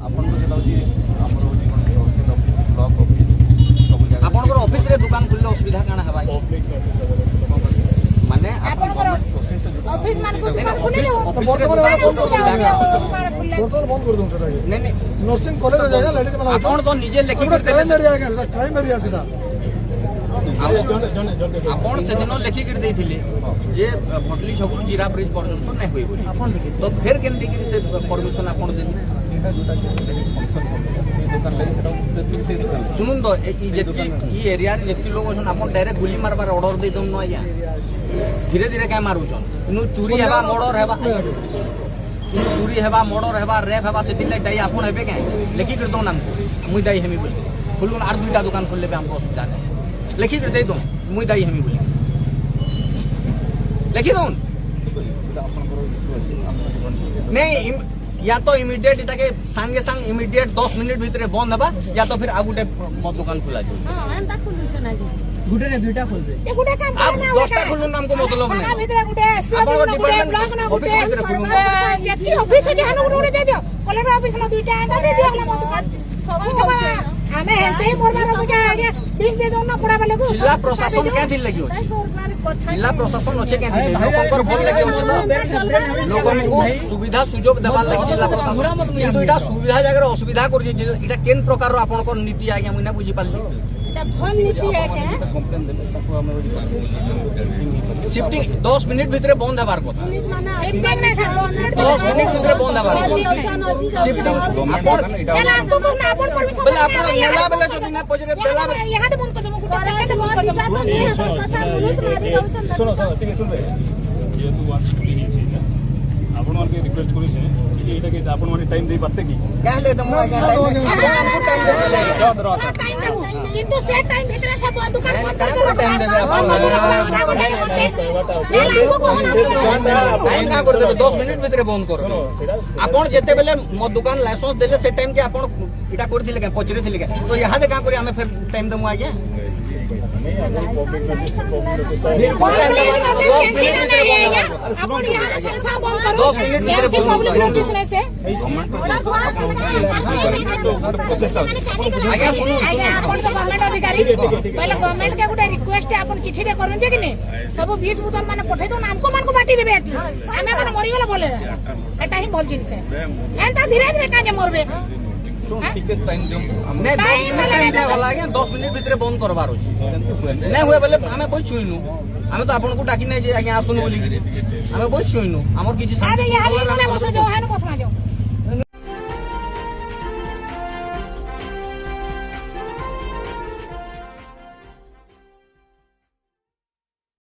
आपनकर ऑफिस रे दुकान खुलले असुविधा काना है भाई माने आपनकर ऑफिस मान को दुकान खुले टोटल बंद कर दूं सेटा नहीं नहीं नर्सिंग कॉलेज जाएगा लेडीज बना आपन तो निजे लेखि कर देले क्राइम एरिया है क्राइम एरिया सेटा आपन से दिन लेखि कर देथिले जे भटली छकुर जीरा ब्रिज पर्यंत नै होई बोली तो फिर केंदी कि से परमिशन आपन देनी सुनुन तो जेतकी ई एरिया रे जेतकी लोग अछन आपन डायरेक्ट गुली मारबार ऑर्डर दे दम न आया धीरे धीरे काय मारुछन नु चोरी हेबा मर्डर हेबा चोरी हेबा मर्डर हेबा रेप हेबा से दिले दाई आपन हेबे काय लेखि कर दो नाम मुई दाई हेमी बोली खुलुन आर दुईटा दुकान खोलले बे हमको असुविधा नै लेखि कर दे दो मुई दाई हेमी बोली लेखि दो नहीं या तो इमीडिएट इताके संगे संग इमीडिएट 10 मिनट भीतर बंद हेबा या तो फिर आगुटे मत दुकान खुला जो हां एंता खुलु छ ना गुटे ने दुईटा खोल दे ये गुटे काम आप 10टा खुलुन नाम को मतलब नै भीतर गुटे एसपी ब्लॉक ना ऑफिस भीतर खुलुन जेती ऑफिस जे हन गुटे दे दियो कलेक्टर ऑफिस में दुईटा एंता दे दियो हम दुकान सब हमें हेलते ही मोरबार हो गया आगे 20 दे दो ना पड़ा वाले को जिला प्रशासन क्या दिन लगी होची जिला प्रशासन अच्छे क्या दिन लोकंकर भल लगी होची लोगन को सुविधा सुयोग देबा लगी जिला प्रशासन किंतु इटा सुविधा जगह असुविधा कर जे इटा केन प्रकार रो आपनकर नीति आज्ञा मुई ना बुझी पाली এটা ভল নীতি है क्या शिफ्टिंग 10 मिनट भीतर बंद हेबार কথা शिफ्टिंग नहीं सर 10 मिनट भीतर बंद हेबार शिफ्टिंग आपन याला आपको को ना अपन परमिशन बोले आपन मेला बेले जदी ना पजरे बेला यहां से बंद कर दो गुटे सेकंड से बंद कर दो सुनो सुनो ठीक है सुन ये तो बात छुट्टी नहीं थी आपण माने रिक्वेस्ट करी छे कि एटा के आपण माने टाइम दे पाते की कहले तुम आज्ञा टाइम हमको टाइम दे टाइम देबो किंतु से टाइम भीतर से दुकान बंद कर दो टाइम देबे आपन टाइम का कर देबे 10 मिनट भीतर बंद कर आपन जेते बेले मो दुकान लाइसेंस देले से टाइम के आपन इटा करथिले के पचरे थिले के तो यहां दे का करी हमें फिर टाइम देमु आज्ञा बिल्कुल टाइम देबा 10 मिनट भीतर अपन यहां से सब बंद करो 10 मिनट भीतर से पब्लिक नोटिस ने से आज्ञा सुनो अपन तो गवर्नमेंट अधिकारी पहले गवर्नमेंट के गुटे रिक्वेस्ट अपन चिट्ठी दे करन जे कि ने सब 20 बुतन माने पठे दो हमको मान को बाटी देबे एटलीस्ट हमें माने मरि गेला बोले एटा ही भल जिन से एंता धीरे धीरे काजे मरबे टिकट टाइम दे नहीं 10 मिनट टाइम दे वाला आज्ञा 10 मिनट भीतर बंद करबार अछि नहीं हुए बोले हमें कोई छुइनु हमें तो आपन को डाकी नहीं जे आज्ञा आसुन बोली हमें कोई छुइनु हमर किछि अरे यार ये ना बस जाओ है ना बस मा जाओ